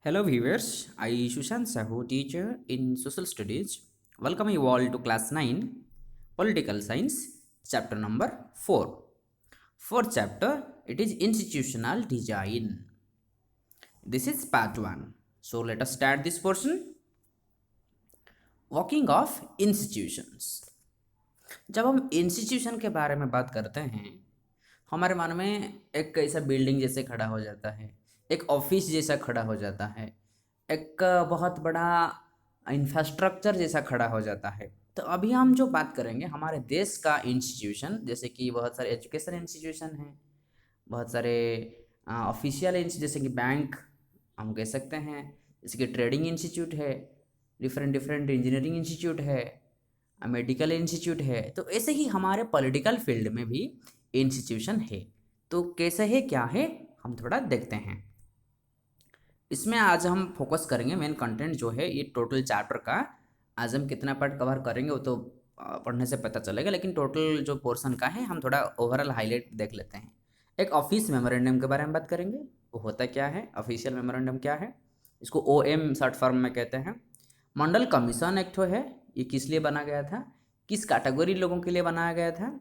Hello viewers, I Sushant Sahu, teacher in Social Studies. Welcome you all to class 9, Political Science, chapter number 4. Fourth chapter, it is Institutional Design. This is part 1. So let us start this portion. Walking of Institutions. जब हम institution के बारे में बात करते हैं, हमारे मन में एक ऐसा बिल्डिंग जैसे खड़ा हो जाता है, एक ऑफिस जैसा खड़ा हो जाता है, एक बहुत बड़ा इंफ्रास्ट्रक्चर जैसा खड़ा हो जाता है। तो अभी हम जो बात करेंगे हमारे देश का इंस्टीट्यूशन, जैसे कि बहुत सारे एजुकेशन इंस्टीट्यूशन हैं, बहुत सारे ऑफिशियल जैसे कि बैंक हम कह सकते हैं, जैसे कि ट्रेडिंग इंस्टीट्यूट है, डिफरेंट डिफरेंट इंजीनियरिंग इंस्टीट्यूट है, मेडिकल इंस्टीट्यूट है। तो ऐसे ही हमारे पॉलिटिकल फील्ड में भी इंस्टीट्यूशन है। तो कैसे है, क्या है, हम थोड़ा देखते हैं। इसमें आज हम फोकस करेंगे, मेन कंटेंट जो है ये टोटल चैप्टर का आज हम कितना पार्ट कवर करेंगे वो तो पढ़ने से पता चलेगा, लेकिन टोटल जो पोर्शन का है हम थोड़ा ओवरऑल हाईलाइट देख लेते हैं। एक ऑफिस मेमोरेंडम के बारे में बात करेंगे, वो होता क्या है, ऑफिशियल मेमोरेंडम क्या है, इसको OM शॉर्ट फॉर्म में कहते हैं। मंडल कमीशन एक्ट है, ये किस लिए बना गया था, किस कैटेगरी लोगों के लिए बनाया गया था।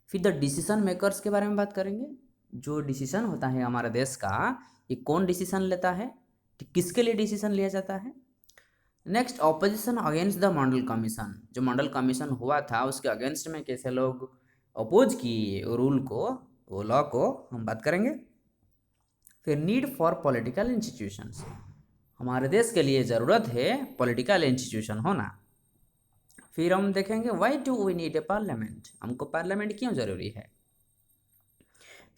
फिर द डिसीजन मेकर्स के बारे में बात करेंगे, जो डिसीजन होता है हमारे देश का, ये कौन डिसीजन लेता है, किसके लिए डिसीजन लिया जाता है। Next, opposition against the Mandal commission, जो मंडल कमीशन हुआ था उसके अगेंस्ट में कैसे लोग अपोज किए रूल को, वो लॉ को हम बात करेंगे। फिर नीड फॉर पॉलिटिकल इंस्टीट्यूशंस, हमारे देश के लिए ज़रूरत है पॉलिटिकल इंस्टीट्यूशन होना। फिर हम देखेंगे why do we need a parliament, हमको पार्लियामेंट क्यों ज़रूरी है।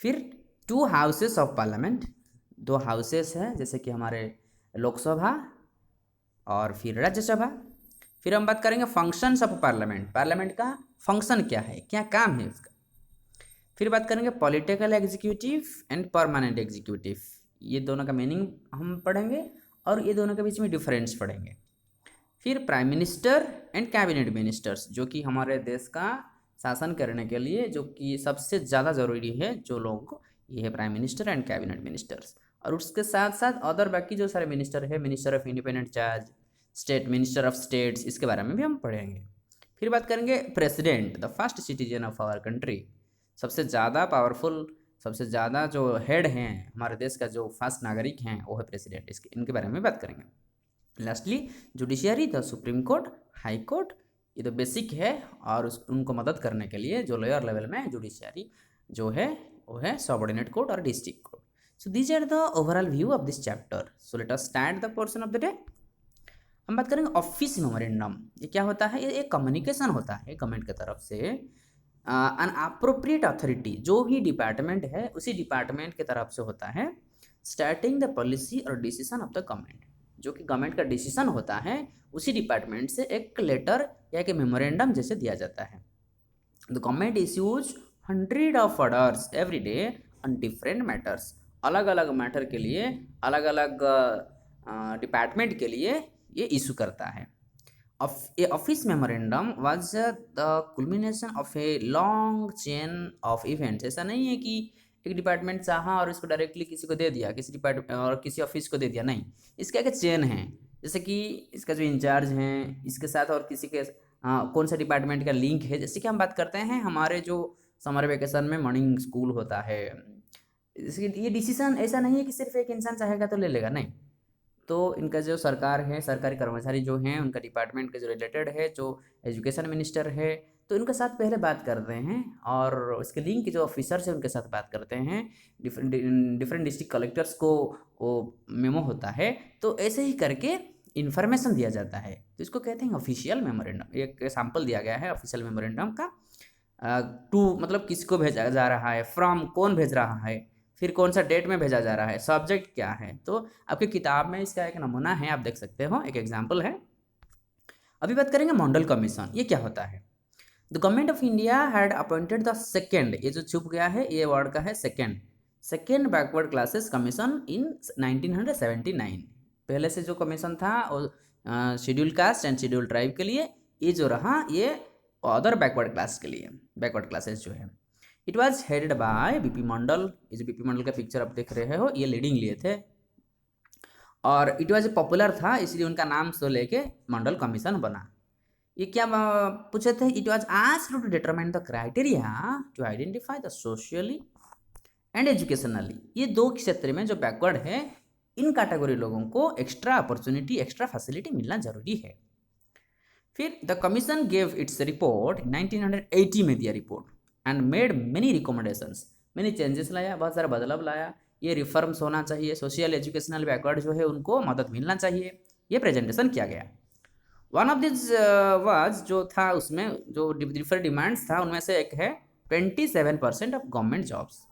फिर 2 हाउसेस ऑफ पार्लियामेंट, 2 हाउसेस हैं जैसे कि हमारे लोकसभा और फिर राज्यसभा। फिर हम बात करेंगे फंक्शंस ऑफ पार्लियामेंट, पार्लियामेंट का फंक्शन क्या है, क्या काम है उसका। फिर बात करेंगे political executive and permanent executive, ये दोनों का मीनिंग हम पढ़ेंगे और ये दोनों के बीच में डिफरेंस पढ़ेंगे। फिर prime minister and cabinet ministers, जो कि हमारे देश का शासन करने के लिए जो कि सबसे ज़्यादा ज़रूरी है जो लोगों को, ये है prime minister and cabinet ministers. और उसके साथ साथ अदर बाकी जो सारे मिनिस्टर है, minister of independent charge, state minister of states, इसके बारे में भी हम पढ़ेंगे। फिर बात करेंगे president, the first citizen of our country, सबसे ज़्यादा पावरफुल, सबसे ज़्यादा जो हेड हैं हमारे देश का, जो फर्स्ट नागरिक हैं वो है प्रेसिडेंट, इसके इनके बारे में बात करेंगे। Lastly judiciary, the supreme court, high court, ये तो बेसिक है, और उनको मदद करने के लिए जो लोअर लेवल में जुडिशियरी जो है वो है सबऑर्डिनेट कोर्ट और district court. So these are the overall view of this chapter. So let us start the portion of the day. हम बात करेंगे ऑफिस मेमोरेंडम, ये क्या होता है, ये एक कम्युनिकेशन होता है गवर्नमेंट की तरफ से अन अप्रोप्रिएट अथॉरिटी, जो भी डिपार्टमेंट है उसी डिपार्टमेंट की तरफ से होता है, स्टार्टिंग द पॉलिसी और डिसीजन ऑफ द गवर्नमेंट, जो कि गवर्नमेंट का डिसीजन होता है उसी डिपार्टमेंट से एक लेटर या एक मेमोरेंडम जैसे दिया जाता है। The government issues 100 of orders every day on different matters, अलग अलग मैटर के लिए, अलग अलग डिपार्टमेंट के लिए ये इशू करता है। A office memorandum was the culmination of a long chain of events, ऐसा नहीं है कि एक डिपार्टमेंट चाहा और इसको डायरेक्टली किसी को दे दिया, किसी डिपार्टमेंट और किसी ऑफिस को दे दिया, नहीं, इसका एक चेन है। जैसे कि इसका जो इंचार्ज हैं इसके साथ और किसी के कौन सा डिपार्टमेंट का लिंक है। जैसे कि हम बात करते हैं हमारे जो समर वेकेशन में मॉर्निंग स्कूल होता है, जैसे कि ये डिसीजन ऐसा नहीं है कि सिर्फ एक इंसान चाहेगा तो ले लेगा, नहीं, तो इनका जो सरकार है, सरकारी कर्मचारी जो हैं उनका डिपार्टमेंट के जो रिलेटेड है, जो एजुकेशन मिनिस्टर है, तो इनके साथ पहले बात करते हैं और उसके लिंक के जो ऑफिसर्स हैं उनके साथ बात करते हैं। डिफरेंट डिस्ट्रिक्ट कलेक्टर्स को वो मेमो होता है, तो ऐसे ही करके इन्फॉर्मेशन दिया जाता है, तो इसको कहते हैं ऑफिशियल मेमोरेंडम। एक सैम्पल दिया गया है ऑफिशियल मेमोरेंडम का। टू मतलब किसको भेजा जा रहा है, फ्रॉम कौन भेज रहा है, फिर कौन सा डेट में भेजा जा रहा है, सब्जेक्ट क्या है। तो आपकी किताब में इसका एक नमूना है, आप देख सकते हो, एक एग्जाम्पल है। अभी बात करेंगे मंडल कमीशन, ये क्या होता है। The government of India had appointed the second, ये जो छुप गया है ये वर्ड का है second, second backward classes commission इन 1979। पहले से जो कमीशन था वो schedule caste and schedule tribe के लिए, ये जो रहा ये अदर बैकवर्ड क्लास के लिए, बैकवर्ड क्लासेस जो है। It was headed by BP मंडल, ये जो BP मंडल का पिक्चर आप देख रहे हो ये लीडिंग लिए थे। और इट वाज पॉपुलर था, इसलिए उनका नाम से लेके मंडल कमीशन बना। ये क्या पूछे थे? It was asked to determine the criteria to identify the socially and educationally, ये दो क्षेत्र में जो बैकवर्ड है, इन कैटेगरी लोगों को एक्स्ट्रा अपॉर्चुनिटी, एक्स्ट्रा फैसिलिटी मिलना जरूरी है। फिर the commission gave its report 1980 में दिया report and made many recommendations, मैंने चेंजेस लाया, बहुत सारा बदलाव लाया। ये रिफॉर्म्स होना चाहिए, सोशल एजुकेशनल बैकवर्ड जो है उनको मदद मिलना चाहिए, ये प्रेजेंटेशन किया गया। वन ऑफ दिस वाज जो था, उसमें जो डिफरेंट डिमांड्स था उनमें से एक है 27% ऑफ गवर्नमेंट जॉब्स,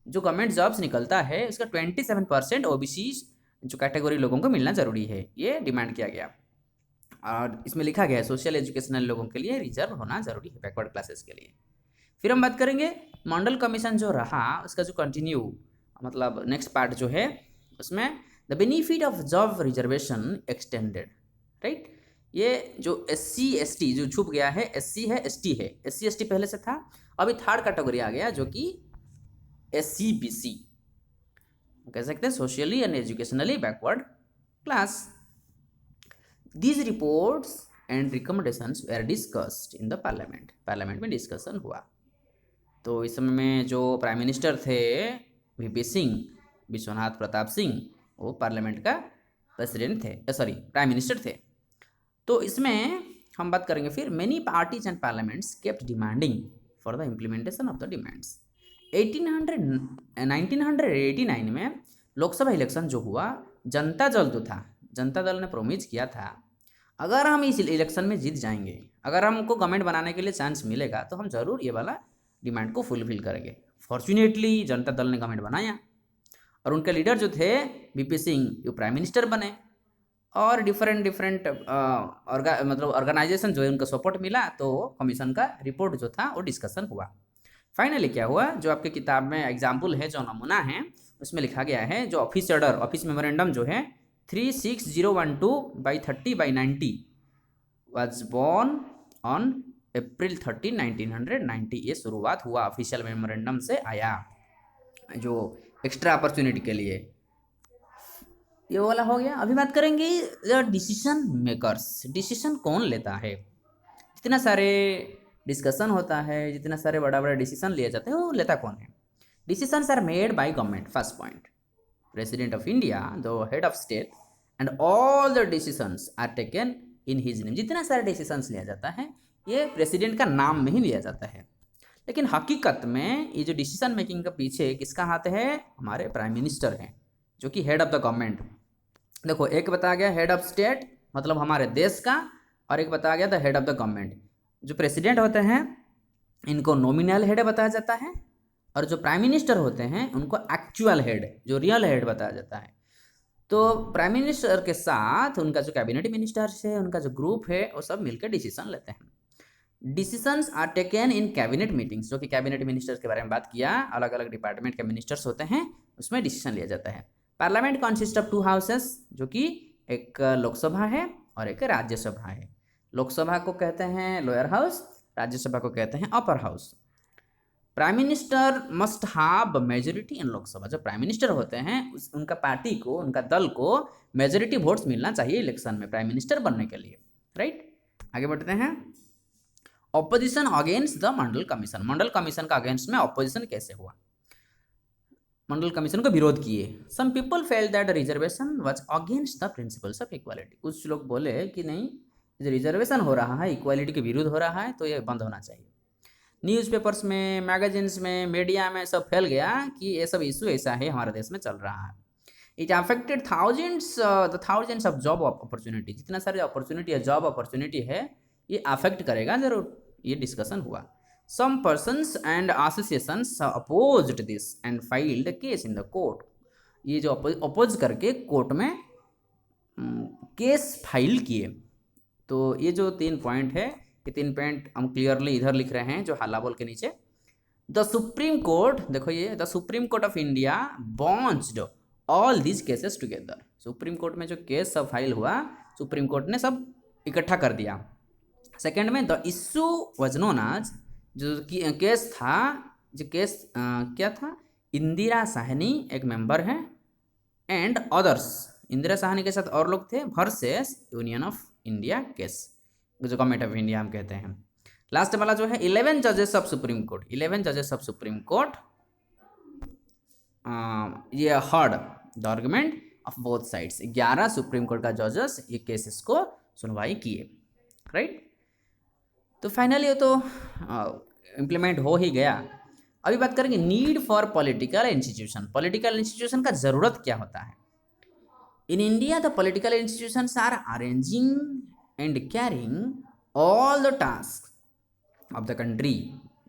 जो गवर्नमेंट जॉब्स निकलता है उसका 27% ओबीसी जो कैटेगरी लोगों को मिलना ज़रूरी है, ये डिमांड किया गया। और इसमें लिखा गया है सोशल एजुकेशनल लोगों के लिए रिजर्व होना जरूरी है, बैकवर्ड क्लासेस के लिए। फिर हम बात करेंगे मंडल कमीशन जो रहा उसका जो कंटिन्यू, मतलब नेक्स्ट पार्ट जो है उसमें the benefit of job reservation extended, right. ये जो SC ST जो छुप गया है, SC है ST है, SC ST पहले से था, अभी थर्ड कैटेगरी आ गया जो कि SC BC, कह सकते हैं socially and educationally backward class. These reports and recommendations were discussed in the parliament, parliament में डिस्कशन हुआ। तो इस समय में जो प्राइम मिनिस्टर थे VP सिंह, विश्वनाथ प्रताप सिंह, वो पार्लियामेंट का प्रेसिडेंट थे, सॉरी प्राइम मिनिस्टर थे। तो इसमें हम बात करेंगे फिर many parties and parliaments kept demanding for the implementation of the demands. 1989 में लोकसभा इलेक्शन जो हुआ, जनता दल जो था, जनता दल ने प्रोमिस किया था अगर हम इस इलेक्शन में जीत जाएंगे, अगर हमको गवर्नमेंट बनाने के लिए चांस मिलेगा तो हम ज़रूर ये वाला डिमांड को फुलफिल करेंगे। फॉर्चुनेटली जनता दल ने गवर्नमेंट बनाया और उनके लीडर जो थे VP सिंह जो प्राइम मिनिस्टर बने, और डिफरेंट मतलब ऑर्गेनाइजेशन जो है उनको सपोर्ट मिला, तो कमीशन का रिपोर्ट जो था वो डिस्कशन हुआ। फाइनली क्या हुआ, जो आपके किताब में एग्जाम्पल है, जो नमूना है उसमें लिखा गया है, जो ऑफिस ऑर्डर, ऑफिस मेमोरेंडम जो है 36012/30/90 was born on April 13, 1990, ये शुरुआत हुआ ऑफिशियल मेमोरेंडम से आया, जो एक्स्ट्रा अपॉर्चुनिटी के लिए। ये वाला हो गया। अभी बात करेंगे डिसीजन मेकर्स, डिसीजन कौन लेता है। जितना सारे डिस्कशन होता है, जितना सारे बड़ा बड़ा डिसीजन लिए जाते हैं, वो लेता कौन है? Decisions are made by government, first point, president of India the head of state and all the decisions are taken in his name. जितना सारे डिसीजंस लिया जाता है ये प्रेसिडेंट का नाम में ही लिया जाता है, लेकिन हकीकत में ये जो डिसीजन मेकिंग के पीछे किसका हाथ है? हमारे प्राइम मिनिस्टर हैं, जो कि हेड ऑफ द गवर्नमेंट। देखो, एक बताया गया हेड ऑफ स्टेट मतलब हमारे देश का, और एक बताया गया था हेड ऑफ द गवर्नमेंट। जो प्रेसिडेंट होते हैं इनको नॉमिनल हेड बताया जाता है, और जो प्राइम मिनिस्टर होते हैं उनको एक्चुअल हेड, जो रियल हेड बताया जाता है। तो प्राइम मिनिस्टर के साथ उनका जो कैबिनेट मिनिस्टर्स है, उनका जो ग्रुप है, वो सब मिलकर डिसीजन लेते हैं। Decisions are taken in cabinet meetings, जो कि कैबिनेट मिनिस्टर्स के बारे में बात किया, अलग अलग डिपार्टमेंट के मिनिस्टर्स होते हैं, उसमें डिसीजन लिया जाता है। पार्लियामेंट कंसिस्ट ऑफ 2 हाउसेस, जो कि एक लोकसभा है और एक राज्यसभा है। लोकसभा को कहते हैं लोअर हाउस, राज्यसभा को कहते हैं upper house. Prime minister must have majority in Lok Sabha, जो प्राइम मिनिस्टर होते हैं उनका पार्टी को, उनका दल को मेजोरिटी वोट्स मिलना चाहिए इलेक्शन में प्राइम मिनिस्टर बनने के लिए, राइट। आगे बढ़ते हैं। Opposition against the Mandal commission, Mandal commission का अगेंस्ट में ऑपोजिशन कैसे हुआ? मंडल कमीशन को विरोध किए। Some people felt that reservation was against the principles of equality, कुछ लोग बोले कि नहीं, जो रिजर्वेशन हो रहा है इक्वालिटी के विरुद्ध हो रहा है, तो ये बंद होना चाहिए। न्यूज़पेपर्स में, मैगजीन्स में, मीडिया में सब फैल गया कि ये सब इशू ऐसा है हमारे देश में चल रहा है। It affected thousands of job opportunity, जितना सारे अपॉर्चुनिटी है, जॉब अपॉर्चुनिटी है, ये अफेक्ट करेगा जरूर, ये डिस्कशन हुआ। Some persons and associations opposed this and filed case in the court, ये जो अपोज करके कोर्ट में केस फाइल किए। तो ये जो 3 पॉइंट है, ये 3 पॉइंट हम क्लियरली इधर लिख रहे हैं, जो हाला बोल के नीचे। द सुप्रीम कोर्ट, देखो ये the supreme court of India bunched all these cases together, supreme court में जो केस सब फाइल हुआ, सुप्रीम कोर्ट ने सब इकट्ठा कर दिया। सेकेंड में the issue was known as, जो केस था, जो केस क्या था, इंदिरा साहनी एक मेंबर है, एंड अदर्स, इंदिरा साहनी के साथ और लोग थे versus union of India case, जो गवर्नमेंट ऑफ इंडिया हम कहते हैं। लास्ट वाला जो है 11 जजेस ऑफ सुप्रीम कोर्ट, 11 जजेस ऑफ सुप्रीम कोर्ट ये heard the argument of both sides, 11 supreme court का जजेस ये केसेस को सुनवाई किए, राइट। तो फाइनली ये तो इम्प्लीमेंट हो ही गया। अभी बात करेंगे need for political institution, political institution का ज़रूरत क्या होता है। In India the political institutions are arranging and carrying all the task of the country.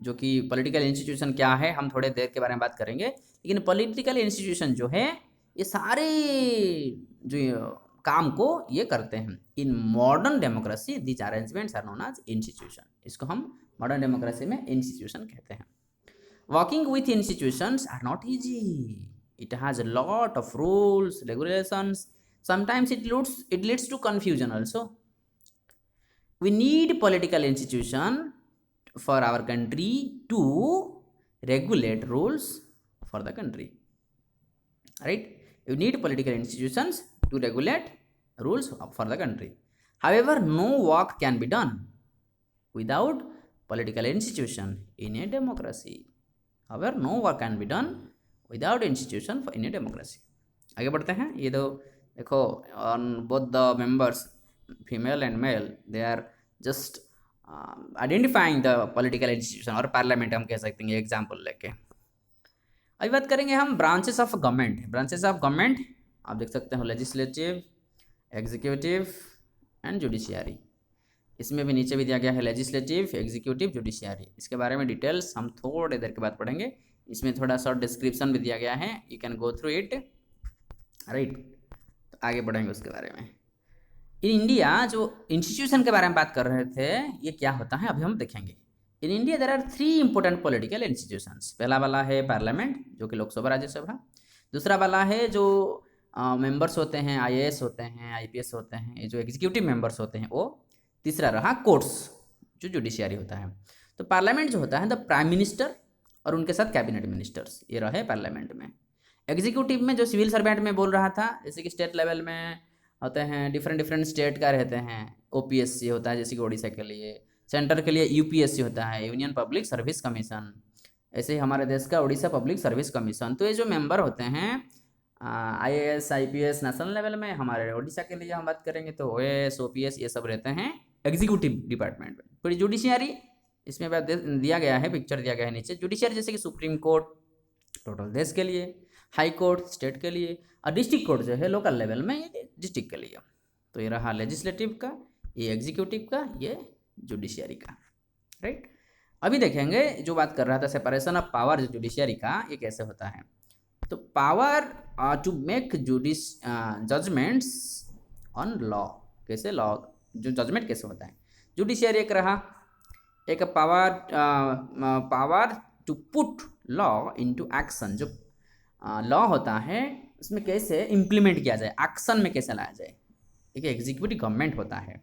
जो कि पॉलिटिकल इंस्टीट्यूशन क्या है हम थोड़े देर के बारे में बात करेंगे, लेकिन पॉलिटिकल इंस्टीट्यूशन जो है ये सारे जो काम को ये करते हैं। In modern democracy this arrangements are known as institution, इसको हम मॉडर्न डेमोक्रेसी में इंस्टीट्यूशन कहते हैं। Working with institutions are not easy, it has a lot of rules, regulations, sometimes it leads to confusion also. We need political institution for our country to regulate rules for the country, right? You need political institutions to regulate rules for the country. However, no work can be done without political institution in a democracy. However, no work can be done without institution in a democracy. आगे बढ़ते हैं। ये तो देखो on both the members female and male they are just identifying the political institution और parliament हम कह सकते हैं एग्जाम्पल लेके। अभी बात करेंगे हम branches of government. Branches of government आप देख सकते हो लेजिस्लेटिव, एग्जीक्यूटिव एंड जुडिशियरी। इसमें भी नीचे भी दिया गया है लेजिस्लेटिव, एग्जीक्यूटिव, जुडिशियरी। इसके बारे में डिटेल्स हम थोड़ी देर के बाद पढ़ेंगे। इसमें थोड़ा सा डिस्क्रिप्शन भी दिया गया है, you can go through it, right. तो आगे बढ़ेंगे उसके बारे में। इन इंडिया जो इंस्टीट्यूशन के बारे में बात कर रहे थे ये क्या होता है अभी हम देखेंगे। In India there are 3 important political institutions. पहला वाला है पार्लियामेंट जो कि लोकसभा राज्यसभा। दूसरा वाला है जो मेंबर्स होते हैं, IAS होते हैं, IPS होते हैं, जो एग्जीक्यूटिव मेंबर्स होते हैं वो। तीसरा रहा कोर्ट्स जो जुडिशियरी होता है। तो पार्लियामेंट जो होता है द प्राइम मिनिस्टर और उनके साथ कैबिनेट मिनिस्टर्स ये रहे पार्लियामेंट में। एग्जीक्यूटिव में जो सिविल सर्वेंट में बोल रहा था, जैसे कि स्टेट लेवल में होते हैं डिफरेंट स्टेट का रहते हैं। OPSC होता है जैसे कि उड़ीसा के लिए, सेंटर के लिए UPSC होता है, यूनियन पब्लिक सर्विस कमीशन। ऐसे ही हमारे देश का उड़ीसा पब्लिक सर्विस कमीशन। तो ये जो मेंबर होते हैं IAS IPS नेशनल लेवल में, हमारे उड़ीसा के लिए हम बात करेंगे तो OAS OPS ये सब रहते हैं एग्जीक्यूटिव डिपार्टमेंट में। फिर जुडिशियरी इसमें दिया गया है, पिक्चर दिया गया है नीचे। जुडिशियरी जैसे कि सुप्रीम कोर्ट टोटल देश के लिए, हाई कोर्ट स्टेट के लिए, और डिस्ट्रिक्ट कोर्ट जो है लोकल लेवल में ये डिस्ट्रिक्ट के लिए। तो ये रहा लेजिस्लेटिव का, ये एग्जीक्यूटिव का, ये जुडिशियरी का, राइट। अभी देखेंगे जो बात कर रहा था सेपरेशन ऑफ पावर जुडिशियरी का, ये कैसे होता है। तो power to make judgments on law, कैसे लॉ जो जजमेंट कैसे होता है। जुडिशियरी एक रहा, एक power to put law into action. जो लॉ होता है उसमें कैसे इम्प्लीमेंट किया जाए, एक्शन में कैसे लाया जाए। एक एग्जीक्यूटिव गवर्नमेंट होता है,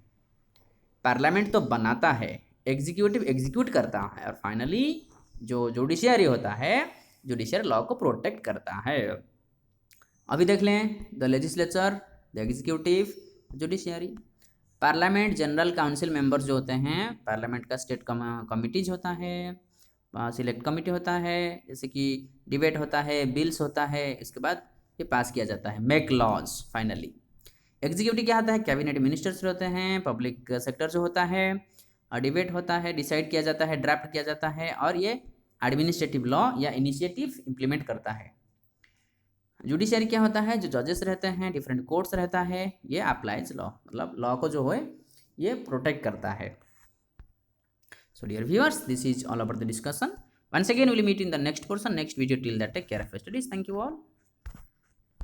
पार्लियामेंट तो बनाता है, एग्जीक्यूटिव एग्जीक्यूट करता है, और फाइनली जो जुडिशियरी होता है, जुडिशियरी लॉ को प्रोटेक्ट करता है। अभी देख लें the legislature, the executive, judiciary. Parliament general council members जो होते हैं, पार्लियामेंट का स्टेट कमिटीज होता है, सिलेक्ट कमिटी होता है, जैसे कि डिबेट होता है, बिल्स होता है, इसके बाद ये पास किया जाता है, मेक लॉज फाइनली। एग्जीक्यूटिव क्या होता है, कैबिनेट मिनिस्टर्स होते हैं, पब्लिक सेक्टर जो होता है, डिबेट होता है, डिसाइड किया जाता है, ड्राफ्ट किया जाता है, और ये एडमिनिस्ट्रेटिव लॉ या इनिशिएटिव इम्प्लीमेंट करता है। जुडिशियरी क्या होता है, जो जजेस रहते हैं, डिफरेंट कोर्ट्स रहता है, ये अप्लाइज लॉ, मतलब लॉ को जो है ये प्रोटेक्ट करता है। So dear viewers, this is all about the discussion. Once again, we will meet in the next portion, next video. Till that, take care of your studies. Thank you all.